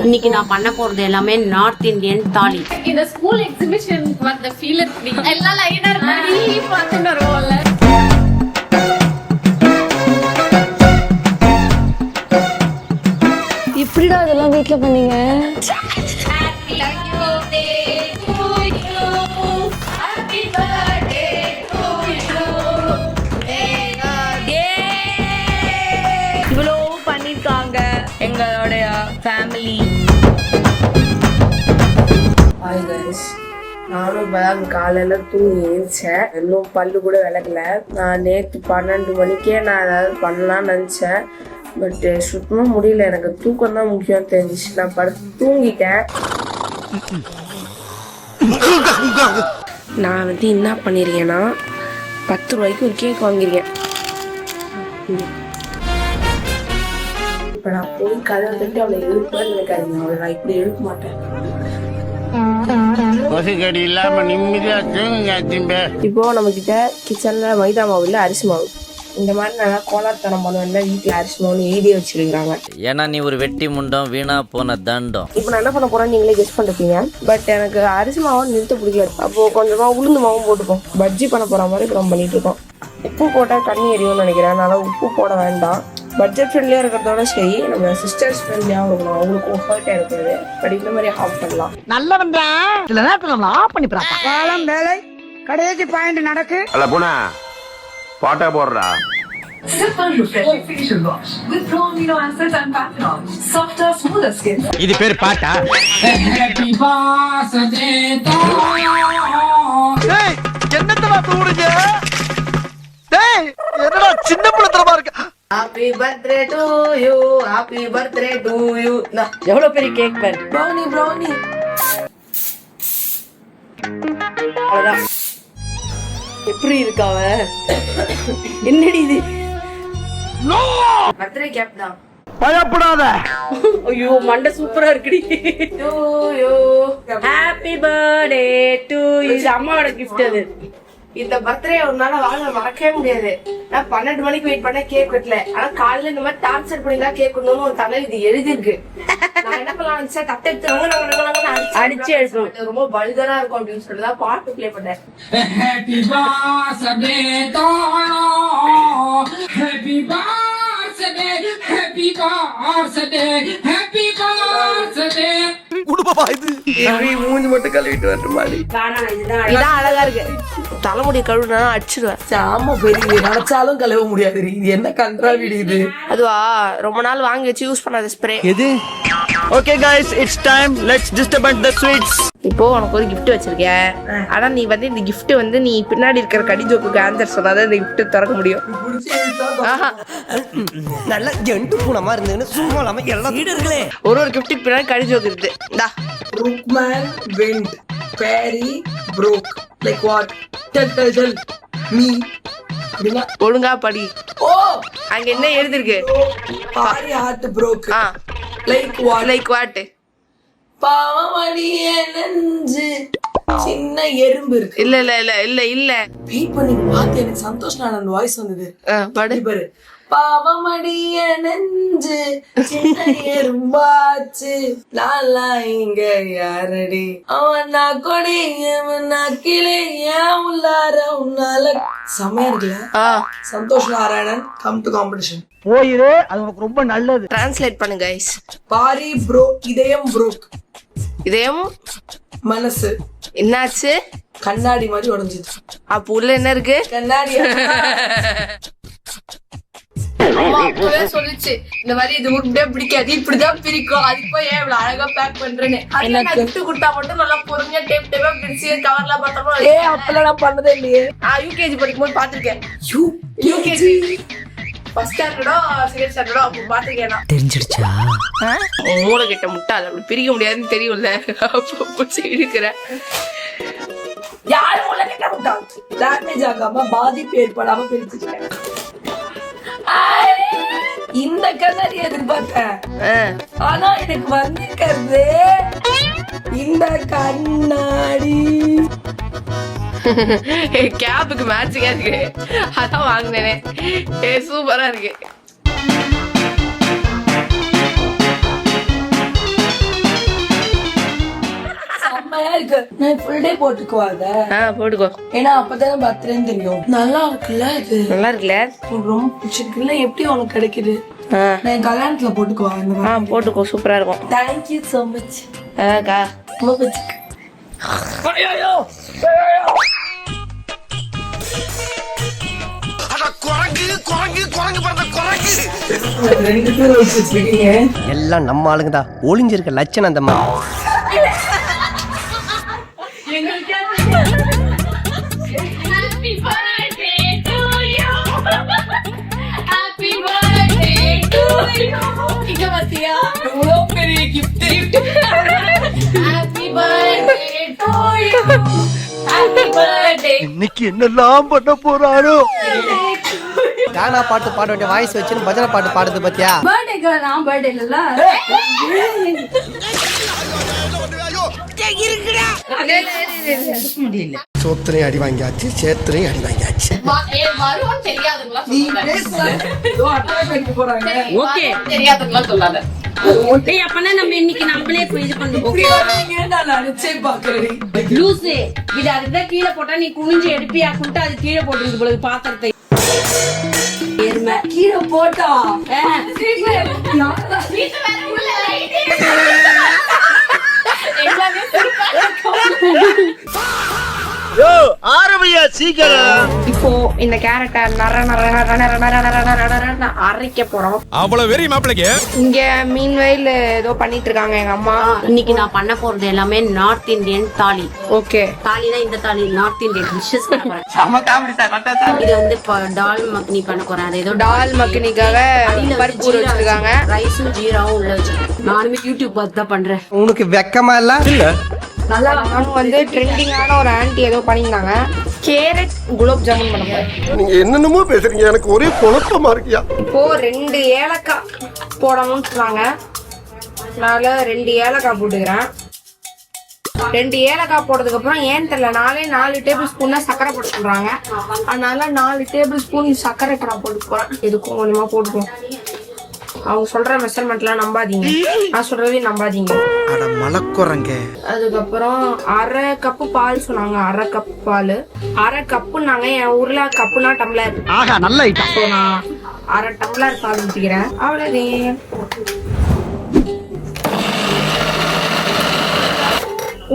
இன்னைக்கு நான் பண்ண போறது எல்லாமே நார்த் இந்தியன் தாலி. இந்த ஸ்கூல் எக்ஸிபிஷன் வந்த ஃபீல் இருக்கு. எல்லாம் லைனா இருக்கு பார்த்துட்டு வருவோம்ல. எப்படிடா அதெல்லாம் வீட்ல பண்ணீங்க? இவ்வளோ பண்ணிருக்காங்க எங்களுடைய ஃபேமிலி. ஹாய் கைஸ், நானும் இப்போதான் காலையில் தூங்கி எழுந்திரிச்சேன். இன்னும் பல்லு கூட விளக்கல. நான் நேற்று 12 மணிக்கே நான் ஏதாவது பண்ணலான்னு நினச்சேன். பட் சுத்தமாக முடியல. எனக்கு தூக்கம் தான் முக்கியம் தெரிஞ்சிச்சு. நான் படுத்து தூங்கிட்டேன். நான் வந்து என்ன பண்ணியிருக்கேன்னா 10 ரூபாய்க்கு ஒரு கேக் வாங்கியிருக்கேன். இப்போ நான் போய் கதை தட்டி அவளை எழுப்பான்னு நினைக்காதீங்க. அவளை நான் இப்படி எழுப்ப மாட்டேன். இப்போ நம்ம கிட்ட கிச்சன்ல மைதா மாவு இல்ல அரிசி மாவு. இந்த மாதிரி நல்லா கோலாத்தனம் பண்ணுவேன். வீட்டுல அரிசி மாவுன்னு எழுதி வச்சிருக்காங்க. ஏன்னா நீ ஒரு வெட்டி முண்டம் வீணா போன தண்டம். இப்போ நான் என்ன பண்ண போறேன்னு நீங்களே கெஸ் பண்ணிருப்பீங்க. பட் எனக்கு அரிசி மாவும் நிறுத்த பிடிக்கல. அப்போ கொஞ்சமா உளுந்து மாவும் போட்டுப்போம். பஜ்ஜி பண்ண போற மாதிரி இப்போ நம்ம பண்ணிட்டு இருக்கோம். உப்பு போட்டா தண்ணி எரியும்னு நினைக்கிறேன். அதனால உப்பு போட வேண்டாம். பட்ஜெட் ஃப்ரெண்ட்லியா இருக்கிறதோட சரி, நம்ம சிஸ்டர்ஸ் ஃப்ரெண்ட்லியா இருக்கணும். அவங்களுக்கும் ஹர்ட் ஆயிருக்காது. பட் இந்த மாதிரி ஆஃப் பண்ணலாம். நல்லவன்டா சில நேரத்துல நம்ம ஆஃப் பண்ணி பாப்பா. காலம் வேலை கடைசி பாயிண்ட் நடக்கு. அல்ல போனா பாட்டா போடுறா. Simple refreshing facial wash with pro amino acids and panthenol. Softer, smoother skin. இது பேர் பாட்டா? Happy birthday to you. டேய் என்னடா தூடுங்க? டேய் என்னடா சின்ன புள்ளத்தரமா இருக்கு. Happy birthday to you, happy birthday to you. எவ்வளவு பெரிய கேக் பேர். Brownie brownie. அவ்வளவுதான். எப்படி இருக்காவ? என்னடி இது? பர்த்டே கேப் தான். பயப்படாத. ஐயோ மண்டை சூப்பரா இருக்குடி. To you. Happy birthday to you. இது அம்மாவோட கிஃப்ட் அது. இந்த பர்த்டே ஒரு நாள் வாழ்க்கை மறக்கவே முடியாது. நான் 12 மணிக்கு வெயிட் பண்ண கேக் வெட்டல. ஆனா காலையில இந்த மாதிரி டார்ச்சர் பண்ணிதான் கேக் கொண்டு ஒரு தலையில் இது எழுதிருக்கு. நான் என்ன பண்ணலாம் நினைச்சேன், தட்டை எடுத்து அடிச்சு எடுக்கணும். ரொம்ப பல்கரா இருக்கும் அப்படின்னு சொல்லிதான் பாட்டு பிளே பண்ணேன். Happy birthday to you. Happy birthday happy birthday happy birthday. குடுப்பா இது. மூஞ்சி மட்டும் கழுவிட்டு வரட்டு மாதிரி. இதான் அழகா இருக்கு. தலைமுடி கழுவுனா அடிச்சிடுவேன். ஆமா பெரிய நினைச்சாலும் கழுவ முடியாது. இது என்ன கன்றா வீடு இது? அதுவா ரொம்ப நாள் வாங்கி வச்சு யூஸ் பண்ணாத ஸ்ப்ரே. எது? Okay guys, it's time. Let's distribute the sweets. இப்போ உனக்கு ஒரு gift வச்சிருக்கேன். ஆனா நீ வந்து இந்த gift வந்து நீ பின்னாடி இருக்கிற கடி ஜோக்குக்கு ஆன்சர் சொன்னாதான் இந்த gift திறக்க முடியும். நல்ல ஜெண்டு பூனமா இருந்தேன்னு சும்மா இல்லாம எல்லாம் வீடுகளே. ஒரு gift பின்னாடி கடி ஜோக்கு இருக்கு. இந்தா. Brookman went, Perry broke. Like what? Tell me. அப்படின்னா ஒழுங்கா படி. ஓ அங்க என்ன எழுதிருக்கு? பாரி heart broke. Like what? Like what? பாவமடிய நெஞ்சு சின்ன எறும்பு இருக்கு. இல்ல இல்ல இல்ல இல்ல இல்ல. வெயிட் பண்ணி பார்த்து எனக்கு சந்தோஷ் நானன் வாய்ஸ் வந்தது. படி. பாரு. பாவமடிய நெஞ்சு சின்ன எறும்பாச்சு நாளா இங்க யாரடி அவன் நான் கொடியவன் கிளே ஏன் உள்ளார உன்னால. செமையா இருக்குல்ல? Santhosh Narayanan come to competition. போயிரு, அது உங்களுக்கு ரொம்ப நல்லது. டிரான்ஸ்லேட் பண்ணு கைஸ். பாரி ப்ரோ இதயம் ப்ரோக். இதயம் மனசு என்னாச்சு? கண்ணாடி மாதிரி உடைஞ்சிது. அப்ப உள்ள என்ன இருக்கு? கண்ணாடி. அம்மா அப்பவே சொல்லிச்சு இந்த மாதிரி இது உருண்டே பிடிக்காது, இப்படிதான் பிரிக்கும். அது போய் ஏன் இவ்வளவு அழகா பேக் பண்றேன்னு. கிஃப்ட் கொடுத்தா மட்டும் நல்லா பொறுமையா டேப் டேப்பா பிரிச்சு கவர்ல பார்த்தோம்னா அப்பெல்லாம் நான் பண்ணதே இல்லையே. யூகேஜி படிக்கும் போது பாத்திருக்கேன். யூகேஜி ஃபர்ஸ்ட் ஸ்டாண்டர்டோ செகண்ட் ஸ்டாண்டர்டோ அப்போ பாத்திருக்கேன். தெரிஞ்சிடுச்சா? மூளை கிட்ட முட்டாள் அப்படி பிரிக்க முடியாதுன்னு தெரியும்ல. அப்போ பிடிச்சி இழுக்கிறேன். யாரு மூளை கிட்ட முட்டாள்? டேமேஜ் ஆகாம பாதிப்பு ஏற்படாம பிரிச்சுட்டேன். இந்த கண்ணாடி எதிர்பார்த்தேன். ஆனா எனக்கு வந்திருக்கிறது இந்த கண்ணாடி. கேப்புக்கு மேட்சிங்கா இருக்கு. அதான் வாங்கினேனே. சூப்பரா இருக்கு. எனக்கு நான் ஃபுல் டே போட்டுக்குவா அத போட்டுக்கோ. ஏன்னா அப்பதானே பர்த்டேன்னு தெரியும். நல்லா இருக்குல்ல இது? நல்லா இருக்குல்ல? எனக்கு ரொம்ப பிடிச்சிருக்குல்ல. எப்படி உனக்கு கிடைக்குது? நான் என் கல்யாணத்துல போட்டுக்குவா இந்த மாதிரி. போட்டுக்கோ, சூப்பரா இருக்கும். Thank you so much. ரொம்ப பிடிச்சிருக்கு. எல்லாம் நம்ம ஆளுங்க தான். ஒளிஞ்சிருக்க லட்சணம் அந்த மாதிரி. பெரிய gift. Happy birthday to you. Happy birthday. இன்னைக்கு என்னெல்லாம் பண்ண போறாரோ. கானா பாட்டு பாட வேண்டிய வாய்ஸ் வச்சுன்னு பஜனை பாட்டு பாடுது பாத்தியா? பர்த்டேக்கு நான் பர்த்டே இல்ல. சோத்திரையும் அடி வாங்கியாச்சு, சேத்திரையும் அடி வாங்கியாச்சு. வருவோம் தெரியாதுங்களா? ஓகே தெரியாதுங்களா சொல்லாத. டேய் அப்பனா நம்ம இன்னைக்கு நம்மளே போய் இது பண்ணுவோம். நான் நினைச்சே பாக்குறேன். லூசு இது அதுதான் கீழே போட்டா நீ குனிஞ்சு எடுப்பியா குட்டு அது கீழே போட்டுருக்கு போல பாத்திரத்தை. எருமை கீழே போட்டா ஆரம்பியா சீக்கிரம். இப்போ இந்த கேரட்டை அரைக்க போறோம். அவ்வளவு வெறி மாப்பிளைக்கு. இங்க மீன் வயல் ஏதோ பண்ணிட்டு இருக்காங்க எங்க அம்மா. இன்னைக்கு நான் பண்ண போறது எல்லாமே நார்த் இந்தியன் தாலி. ஓகே, தாலினா இந்த தாலி நார்த் இந்தியன் டிஷ்ஷஸ் பண்ண போறேன். இது வந்து டால் மக்னி பண்ண போறேன். அது ஏதோ டால் மக்னிக்காக பருப்பு ஊற வச்சிருக்காங்க. ரைஸும் ஜீராவும் உள்ள வச்சிருக்கேன். நானுமே யூடியூப் பார்த்து தான் பண்றேன். உனக்கு வெக்கமா இல்ல? நல்லா நானும் வந்து ட்ரெண்டிங்கான ஒரு ஆன்ட்டி ஏதோ பண்ணியிருந்தாங்க. கேரட் குலோப் ஜாமுன் பண்ண போறேன். நீங்க என்னென்னமோ பேசுறீங்க, எனக்கு ஒரே குழப்பமா இருக்கியா. இப்போ 2 ஏலக்காய் போடணும்னு சொன்னாங்க. அதனால 2 ஏலக்காய் போட்டுக்கிறேன். 2 ஏலக்காய் போட்டதுக்கு அப்புறம் ஏன் தெரியல 4 டேபிள் ஸ்பூன் தான் சர்க்கரை போட்டு சொல்றாங்க. அதனால 4 டேபிள் ஸ்பூன் சர்க்கரை இப்போ நான் போட்டு போறேன். எதுக்கும் கொஞ்சமா போட்டுப்போம். அவங்க சொல்ற மெஷர்மெண்ட்லாம் நம்பாதீங்க, நான் சொல்றதையும் நம்பாதீங்க. அட மலக்குறங்க. அதுக்கப்புறம் 1/2 கப்பு பால் சொன்னாங்க. 1/2 கப் பால். 1/2 கப்புனாங்க. என் ஊர்ல கப்புனா டம்ளர். ஆஹா, நல்ல ஐட்டம். ஸோ நான் 1/2 டம்ளர் பால் ஊற்றிக்கிறேன். அவ்வளோதே.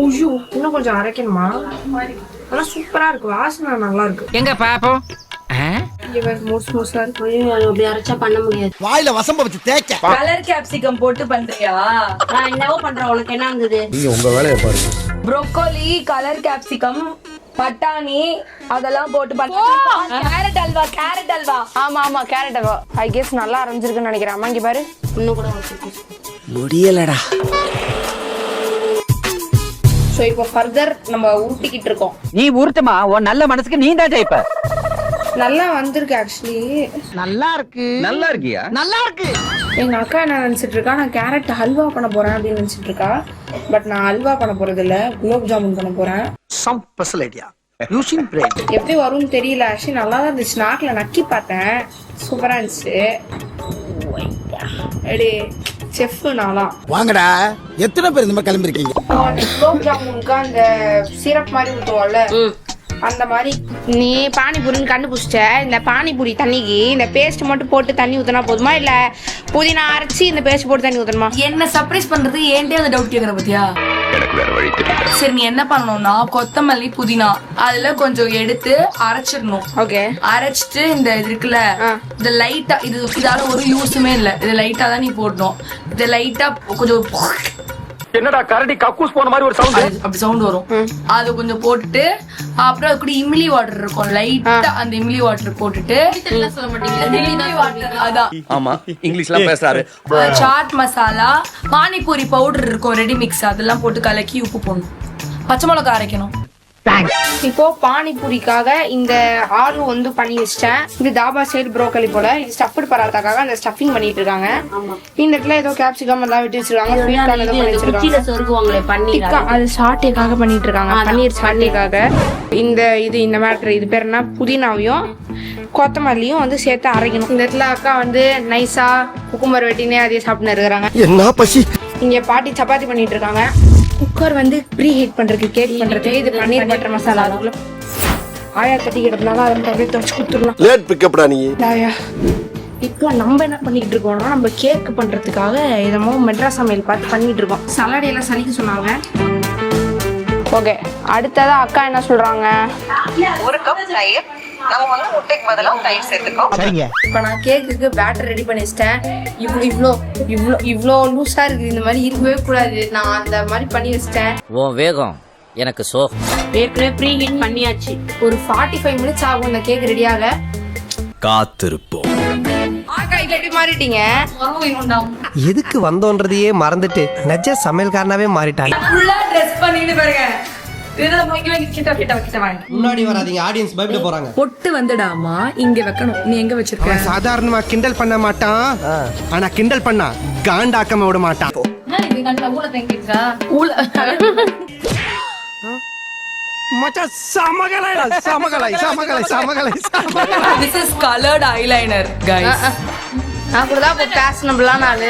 ஐயோ, இன்னும் கொஞ்சம் அரைக்கணுமா? ஆனால் சூப்பரா இருக்கு, வாசனை நல்லா இருக்கு. எங்க பாப்போம். அப்படி அரைச்சா பண்ண முடியாது. வாயில வசம்ப வச்சு தேய்க்க. கலர் கேப்சிகம் போட்டு பண்றியா? நான் என்னவோ பண்றேன். உனக்கு என்ன இருந்தது? நீங்க உங்க வேலையை பாருங்க. ப்ரோக்கோலி, கலர் கேப்சிகம், பட்டாணி அதெல்லாம் போட்டு பண்றேன். கேரட் அல்வா. ஆமா கேரட் அல்வா. ஐ கெஸ் நல்லா அரைஞ்சிருக்குன்னு நினைக்கிறேன். அம்மா இங்க பாரு, இன்னும் கூட முடியலடா. ஸோ இப்போ ஃபர்தர் நம்ம உருட்டிக்கிட்டு இருக்கோம். நீ உருட்டுமா, உன் நல்ல மனசுக்கு நீ தான் ஜெயிப்ப. நல்லா வந்திருக்கு ஆக்சுவலி. நல்லா இருக்கு. நல்லா இருக்கியா? நல்லா இருக்கு. எங்க அக்கா என்ன நினைச்சிட்டு இருக்கா, நான் கேரட் ஹல்வா பண்ண போறேன் அப்படின்னு நினைச்சிட்டு இருக்கா. பட் நான் ஹல்வா பண்ண போறது இல்ல, குலோப் ஜாமுன் பண்ண போறேன். Some special idea using brain. எப்படி வரும்னு தெரியல. ஆக்சுவலி நல்லா தான் இருந்துச்சு. நாக்குல நக்கி பார்த்தேன், சூப்பரா இருந்துச்சு. எடி செஃப் நாளா வாங்கடா. எத்தனை பேர் இந்த மாதிரி கிளம்பிருக்கீங்க? குலோப் ஜாமுனுக்கு அந்த சிரப் மாதிரி ஊற்றுவோம்ல, அந்த மாதிரி. நீ பானிபூரின்னு கண்டுபிடிச்சிட்ட. இந்த பானிபூரி தண்ணிக்கு இந்த பேஸ்ட் மட்டும் போட்டு தண்ணி ஊத்தினா போதுமா, இல்ல புதினா அரைச்சி இந்த பேஸ்ட் போட்டு தண்ணி ஊத்தணுமா? என்ன சர்ப்ரைஸ் பண்றது ஏன்டே அந்த டவுட் கேக்குற பத்தியா? சரி, நீ என்ன பண்ணணும்னா கொத்தமல்லி, புதினா அதுல கொஞ்சம் எடுத்து அரைச்சிடணும். ஓகே, அரைச்சிட்டு இந்த இது இருக்குல்ல, இந்த லைட்டா இதால ஒரு யூஸுமே இல்ல, இது லைட்டா தான் நீ போடணும். இது லைட்டா கொஞ்சம் என்னடா கரடி கக்கூஸ் போன மாதிரி ஒரு சவுண்ட், அப்படி சவுண்ட் வரும். அது கொஞ்சம் போட்டுட்டு அப்புறம் அது கூட இம்லி வாட்டர் இருக்கும், லைட்டா அந்த இம்லி வாட்டர் போட்டுட்டு சொல்ல மாட்டீங்க. அதான் ஆமா இங்கிலீஷ்ல பேசுறாரு. சாட் மசாலா, பானிபூரி பவுடர் இருக்கும் ரெடி மிக்ஸ், அதெல்லாம் போட்டு கலக்கி உப்பு போடணும். பச்சை மிளகாய் அரைக்கணும். இப்போ பானிபூரிக்காக இந்த ஆலு வந்து பண்ணி வச்சிட்டேன். இது தாபா சைடு ப்ரோக்கலி போல. இது ஸ்டஃப்டு பராத்தாக்காக அந்த ஸ்டஃபிங் பண்ணிட்டு இருக்காங்க. இந்த இடத்துல ஏதோ கேப்சிகம் எல்லாம் விட்டு வச்சிருக்காங்க. ஸ்வீட் கார்ன் ஏதோ பண்ணி வச்சிருக்காங்க. சொருகுவாங்களே பன்னீர், அது சாட்டேக்காக பண்ணிட்டு இருக்காங்க. பன்னீர் சாட்டேக்காக. இந்த மேட்ரு இது பேர் என்ன, புதினாவையும் கொத்தமல்லியும் வந்து சேர்த்து அரைக்கணும். இந்த இடத்துல அக்கா வந்து நைஸா குக்கும்பர் வெட்டினே அதே சாப்பிட்டு இருக்கிறாங்க. என்ன பசி. இங்க பாட்டி சப்பாத்தி பண்ணிட்டு இருக்காங்க. குக்கர் வந்து ப்ரீ ஹீட் பண்றதுக்கு கேக் பண்றதுக்கு இது பன்னீர் பட்டர் மசாலா. அதுக்குள்ள ஆயா கட்டி கிடப்பனால அதை அப்படியே துவச்சு கொடுத்துடலாம். லேட் பிக்கப்டா நீ. ஆயா இப்போ நம்ம என்ன பண்ணிட்டு இருக்கோம்னா நம்ம கேக் பண்றதுக்காக என்னமோ மெட்ராஸ் சமையல் பார்த்து பண்ணிட்டு இருக்கோம். சலாட் எல்லாம் சலிக்க சொன்னாங்க. ஓகே, அடுத்ததா அக்கா என்ன சொல்றாங்க? 1 கப் தயிர், நம்ம வந்து முட்டைக்கு பதிலா தயிர் சேர்த்துக்கோ. சரிங்க. இப்போ நான் கேக்குக்கு பேட்டர் ரெடி பண்ணி வச்சிட்டேன். இவ்வளோ லூஸா இருக்கு. இந்த மாதிரி இருக்கவே கூடாது. நான் அந்த மாதிரி பண்ணி வச்சிட்டேன். உன் வேகம் எனக்கு சோகம். ஏற்கனவே ப்ரீ ஹீட் பண்ணியாச்சு. ஒரு 45 மினிட்ஸ் ஆகும் இந்த கேக் ரெடியாக. காத்திருப்போம். ஆக்கா இப்ப எப்படி மாறிட்டீங்க? எதுக்கு வந்தோன்றதையே மறந்துட்டு நெஜ சமையல்காரனாவே மாறிட்டாங்க. ஃபுல்லா ட்ரெஸ் பண்ணிட்டு பாருங்க. முன்னாடி வராதீங்க, ஆடியன்ஸ் பயப்பட போறாங்க. பொட்டு வந்துடாமா இங்க வைக்கணும். நீ எங்க வச்சிருக்க? சாதாரணமா கிண்டல் பண்ண மாட்டான், ஆனா கிண்டல் பண்ணா காண்டாக்காம விட மாட்டான். மச்சான் சமகலை சமகலை சமகலை சமகலை சமகலை. This is colored eyeliner, guys. நான் கூட தான் ஃபேஷனபிளான ஆளு.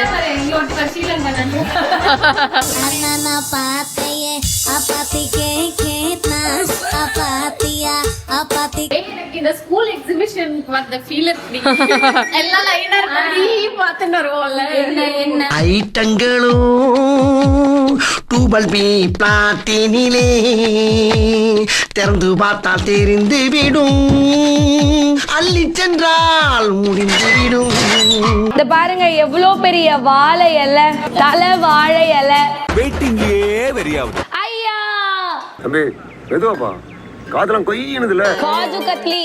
இந்த ஸ்கூல் எக்ஸிபிஷன் வந்த ஃபீலர் எல்லாம் லைனர் பண்ணி பார்த்துட்டு வருவோம்ல. என்ன ஐட்டங்களும் டூபல் பி பிளாட்டினிலே திறந்து பார்த்தால் தெரிந்து விடும், அள்ளி சென்றால் முடிந்து விடும். இந்த பாருங்க எவ்வளவு பெரிய வாழை இலை, தலை வாழை இலை. வெயிட்டிங்கே வெறியாவுது. ஐயா தம்பி மெதுவாப்பா, காதெல்லாம் கொய்யினுதுல. காஜு கத்லி,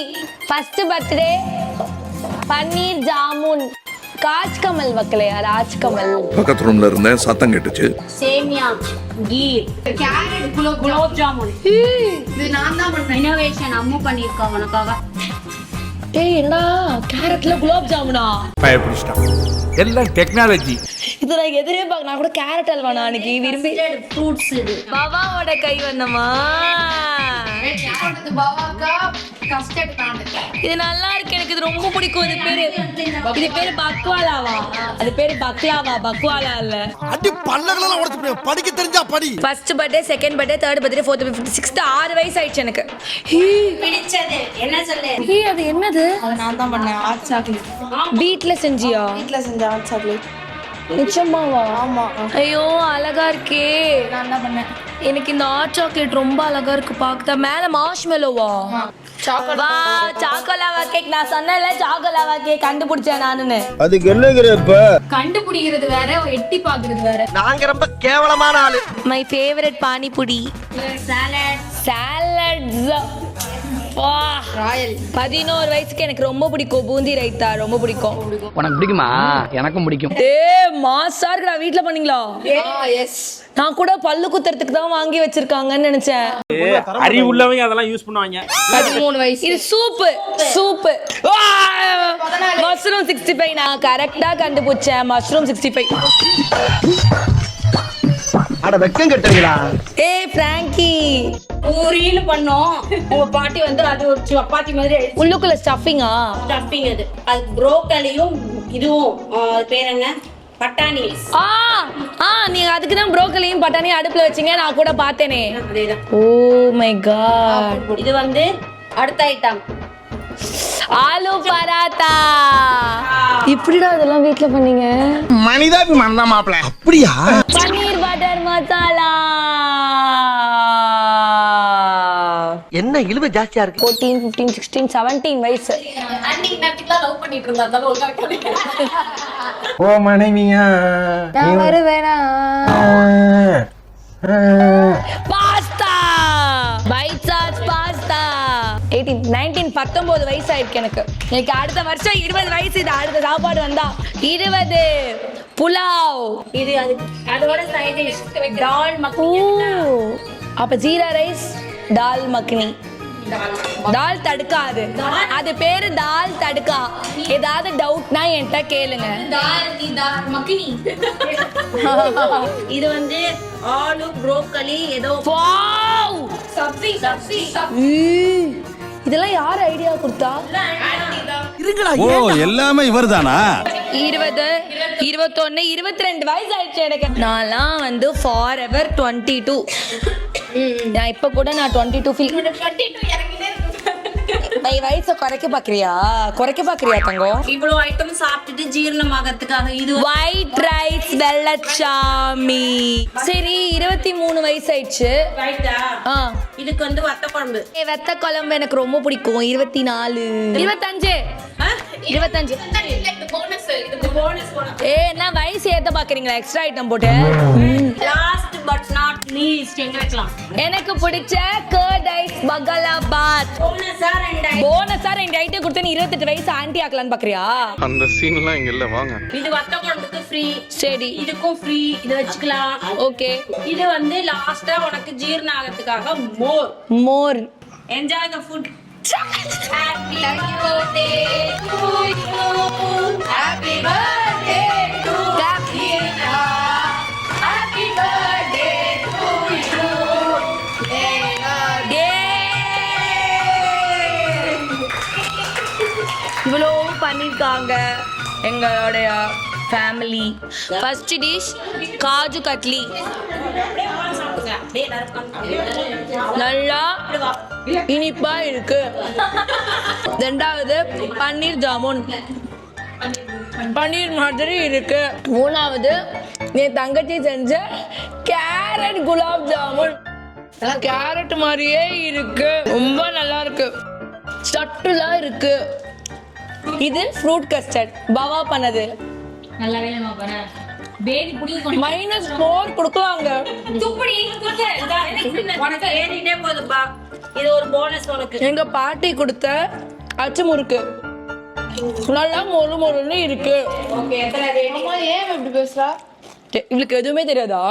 ஃபர்ஸ்ட் பர்த்டே பன்னீர் ஜாமுன். ராஜ்கமல் வைக்கலையா? ராஜ்கமல் பக்கத்து ரூம்ல இருந்தேன், சத்தம் கேட்டுச்சு. சேமியா, கீர், கேரட் குலோப் ஜாமுன். இது நான் தான் பண்ணேன். இனோவேஷன் அம்மு பண்ணிருக்கோம் உனக்காக. ஏய் என்னடா கேரட்ல குலாப் ஜாமுனா? பயப்பிடிச்சிட்டான். எல்லாம் டெக்னாலஜி. இது நான் எதிரே பார்க்க. நான் கூட கேரட் அல்வா நான் அன்னைக்கு விரும்பி. ஃப்ரூட்ஸ் இது. பாபாவோட கை வண்ணமா. பாவாக்கா கஸ்டர்ட் காண்டு. இது நல்லா இருக்கு, எனக்கு இது ரொம்ப பிடிக்கும். இது பேரு பக்வாலாவா? அது பேரு பக்லாவா, பக்வாலா இல்ல. அடி பல்லகளெல்லாம் உடைச்சு படிக்க தெரிஞ்சா படி. First birthday, second birthday, third birthday, fourth, fifth, sixth 6 வயசு ஆயிடுச்சு எனக்கு. பிடிச்சது என்ன சொல்லு? அது என்னது? அதை நான் தான் பண்ணேன். Hot chocolate. வீட்ல செஞ்சியா? வீட்ல செஞ்ச ஹாட் சாக்லேட். நிச்சயமாவா? ஆமா. ஐயோ அழகா இருக்கே. நான் தான் பண்ணேன். எனக்கு இந்த ஹாட் சாக்லேட் ரொம்ப அழகா இருக்கு பாக்க. மேல மார்ஷ்மெலோவா? Choco lava cake. நான் சொன்னேன்ல சாக்கோலாவா கேக் கண்டுபிடிச்சேன் நானுன்னு. அதுக்கு என்னங்கறப்ப கண்டுபிடிக்கிறது வேற, எட்டி பாக்குறது வேற. நாங்க ரொம்ப கேவலமான ஆளு. My favourite panipuri. Salads. Royal. 11 வயசுக்கு எனக்கு ரொம்ப பிடிக்கும் பூந்தி ரைத்தா. ரொம்ப பிடிக்கும். உனக்கு பிடிக்குமா? எனக்கும் பிடிக்கும். மாசா இருக்குடா. வீட்ல பண்ணீங்களா? எஸ். நான் கூட பல்லு குத்துறதுக்கு தான் வாங்கி வச்சிருக்காங்கன்னு நினைச்சேன். அறிவு உள்ளவங்க அதெல்லாம் யூஸ் பண்ணுவாங்க. 13 வயசு. இது சூப்பு. மஷ்ரூம் 65. நான் கரெக்டா கண்டுபிடிச்சேன். மஷ்ரூம் 65. அட வெக்கம் கட்டுறீங்களா? பிராங்கி ரீல் பண்ணோம். உங்க பாட்டி வந்து அது ஒரு சப்பாத்தி மாதிரி உள்ளுக்குள்ள ஸ்டஃபிங்கா? ஸ்டஃபிங். அது ப்ரோக்கலியும் இதுவும் அது பேர் என்ன, பட்டாணி. நீங்க அதுக்கு தான் ப்ரோக்கலியும் பட்டாணியும் அடுப்புல வச்சீங்க. நான் கூட பார்த்தேனே. அதேதான். Oh my God. இது வந்து அடுத்த ஐட்டம் ஆலு பராத்தா. இப்படிடா இதெல்லாம் வீட்ல பண்ணீங்க? மனிதாபிமானம் தான் மாப்பிள. அப்படியா? பன்னீர் பட்டர் மசாலா. என்ன இழுவை ஜாஸ்தியா இருக்கு? 14, 15, 16, 17 வயசு. அன்னைக்கு நேரத்துக்குலாம் லவ் பண்ணிட்டு இருந்தா ஒழுங்கா ஓ மனைவியா நான் வருவேனா? பாஸ்தா. Byte sauce pasta. 18, 19, 19 வயசு ஆயிருக்கு எனக்கு. எனக்கு அடுத்த வருஷம் 20 வயசு. இது அடுத்த சாப்பாடு வந்தா 20. புலாவ். இது அதோட சைட் டிஷ் டால் மக்கனி. அப்ப ஜீரா ரைஸ், தால் மக்னி. தால் தடுக்கா. அது பேரு தால் தடுக்கா. ஏதாவது டவுட்னா என்கிட்ட கேளுங்க. மக்கனி. இது வந்து ஆலு ப்ரோக்கலி ஏதோ சப்ஜி. இதெல்லாம் யார் ஐடியா கொடுத்தா? ஓ எல்லாமே இவர்தானா? 20, 21 22 வயசு ஆயிடுச்சு எனக்கு. நான்லாம் வந்து ஃபார் எவர் 22. நான் இப்ப கூட நான் 22 ஃபீல். வயசை குறைக்க பாக்குறியா தங்கம்? இவ்வளவு ஐட்டம் சாப்பிட்டுட்டு ஜீரணமாகறதுக்காக இது ஒயிட் ரைஸ் வெள்ளச்சாமி. சரி 23 வயசு ஆயிடுச்சு. இதுக்கு வந்து வத்த குழம்பு. வெத்த குழம்பு எனக்கு ரொம்ப பிடிக்கும். 24 25 என்ன வயசு ஏத்த பாக்குறீங்களா? எக்ஸ்ட்ரா ஐட்டம் போட்டு. லாஸ்ட் பட் நாட் லீஸ்ட் எங்க வைக்கலாம்? எனக்கு பிடிச்ச கர்ட் ஐஸ் பகலாபாத். போனஸா 2 ஐட்டம் கொடுத்து நீ 28 வயசு ஆன்டி ஆக்கலான்னு பாக்குறியா? அந்த சீன்லாம் இங்க இல்ல, வாங்க. இது வத்த குழம்புக்கு ஃப்ரீ. சரி இதுக்கும் ஃப்ரீ. இது வச்சுக்கலாம். ஓகே. இது வந்து லாஸ்டா உனக்கு ஜீரணம் ஆகிறதுக்காக மோர். Enjoy the food. Happy birthday to you. Happy birthday to you. Happy birthday to you. இவ்வளோ பண்ணிருக்காங்க எங்களுடைய family. First dish kaju katli, நல்லா இனிப்பா இருக்கு. ரெண்டாவது பன்னீர் ஜாமுன், பன்னீர் மாதிரி இருக்கு. மூணாவது என் தங்கச்சி செஞ்ச கேரட் குலாப் ஜாமுன், கேரட் மாதிரியே இருக்கு, ரொம்ப நல்லா இருக்கு, சட்டுலா இருக்கு. இது ஃப்ரூட் கஸ்டர்ட் பவா பண்ணது. -4 கொடுக்கலாங்க. இது ஒரு போனஸ் உனக்கு. எங்க பாட்டி கொடுத்த அச்சு முறுக்கு நல்லா மொறு மொறுன்னு இருக்கு. எப்படி பேசுறா? இவளுக்கு எதுவுமே தெரியாதா?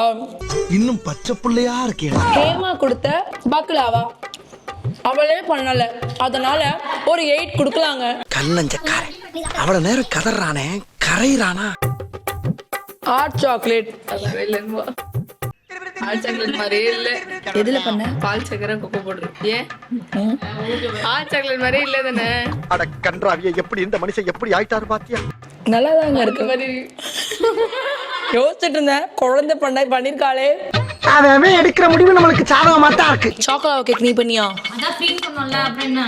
இன்னும் பச்சை புள்ளையா இருக்கே. ஹேமா கொடுத்த பக்லாவா அவளே பண்ணல, அதனால ஒரு 8 கொடுக்கலாங்க. கல்லஞ்சக்காரன் அவ்வளவு நேரம் கதறானே, கரையிறானா? Hot chocolate. ஹாட் சாக்லேட் மாதிரியே இல்ல. எதுல பண்ண? பால் சக்கரை கொக்கோ போடுறேன். ஏன் ஹாட் சாக்லேட் மாதிரியே இல்ல தானே? அட கன்றாவிய, எப்படி இந்த மனுஷன் எப்படி ஆயிட்டாரு பாத்தியா? நல்லாதாங்க இருக்கு. யோசிச்சுட்டு இருந்தேன், குழந்தை பண்ணிருக்காளே. அவன் எடுக்கிற முடிவு நம்மளுக்கு சாதகமா தான் இருக்கு. சாக்லேட் கேக் நீ பண்ணியா? அதான் ஃப்ரீ பண்ணல. அப்புறம் என்ன?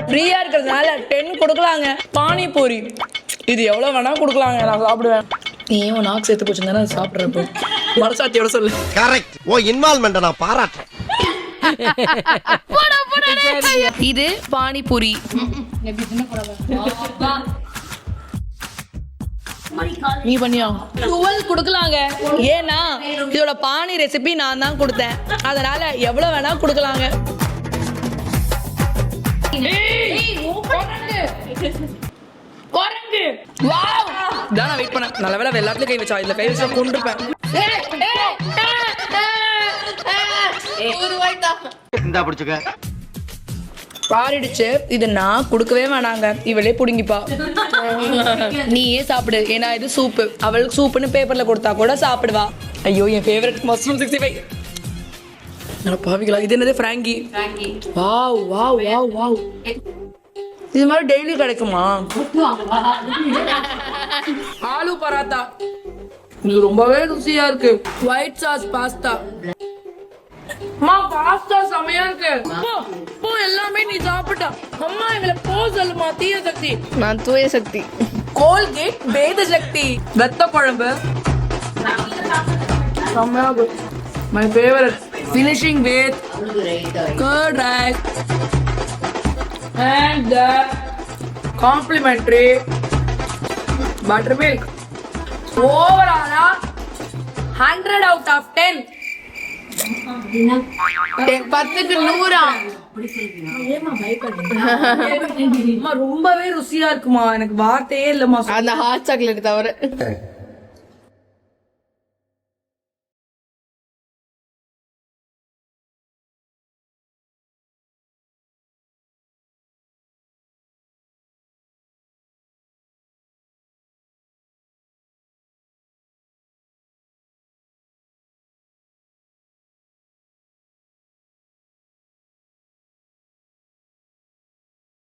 ஃப்ரீயா இருக்கிறதுனால 10 கொடுக்கலாங்க. பானிபூரி இது எவ்வளவு வேணா கொடுக்கலாங்க, நான் சாப்பிடுவேன். நீ ஏன் நாக்கு சேர்த்து போச்சுன்னா சாப்பிடுறப்போ மனசாட்சியோட சொல்லு. கரெக்ட். ஓ இன்வால்வ்மெண்ட் நான் பாராட்டுறேன். இது பானிபூரி. நீ பண்ணியா? 12 கொடுக்கலாங்க. ஏன்னா இதோட பானி ரெசிபி நான் தான் கொடுத்தேன், அதனால எவ்வளவு வேணா கொடுக்கலாங்க. நான் வெயிட் பண்ணேன். நல்ல வேலை எல்லாத்துலயும் கை வச்சா, இதுல கை வச்சா கொண்டுப்பேன். இந்தா பிடிச்சுக்க. பாரிடுச்சு. இது நான் கொடுக்கவே வேணாங்க, இவளே புடுங்கிப்பா. நீயே சாப்பிடு, ஏன்னா இது சூப்பு. அவளுக்கு சூப்புன்னு பேப்பர்ல கொடுத்தா கூட சாப்பிடுவா. ஐயோ என் ஃபேவரட் மஷ்ரூம் 65. பாவிகளா, இது என்னது? Frankie. Wow wow wow wow. இது மாதிரி டெய்லி கிடைக்குமா? ஆலு பராத்தா, இது ரொம்பவே ருசியா இருக்கு. White sauce pasta. அம்மா பாஸ்தா செமையா இருக்கு. போ எல்லாமே நீ சாப்பிட்டா. அம்மா எங்களை போ சொல்லுமா. தீய சக்தி. நான் தூய சக்தி. கோல்கேட் வேத சக்தி. வெத்த குழம்பு செமையா இருக்கு. My favourite. Finishing with curd rice and the complimentary buttermilk. Overall 100 out of 10. 10க்கு 100. ரொம்பவே ருசியா இருக்குமா, எனக்கு வார்த்தையே இல்லம்மா. அந்த ஹாட் சாக்லேட் தவிர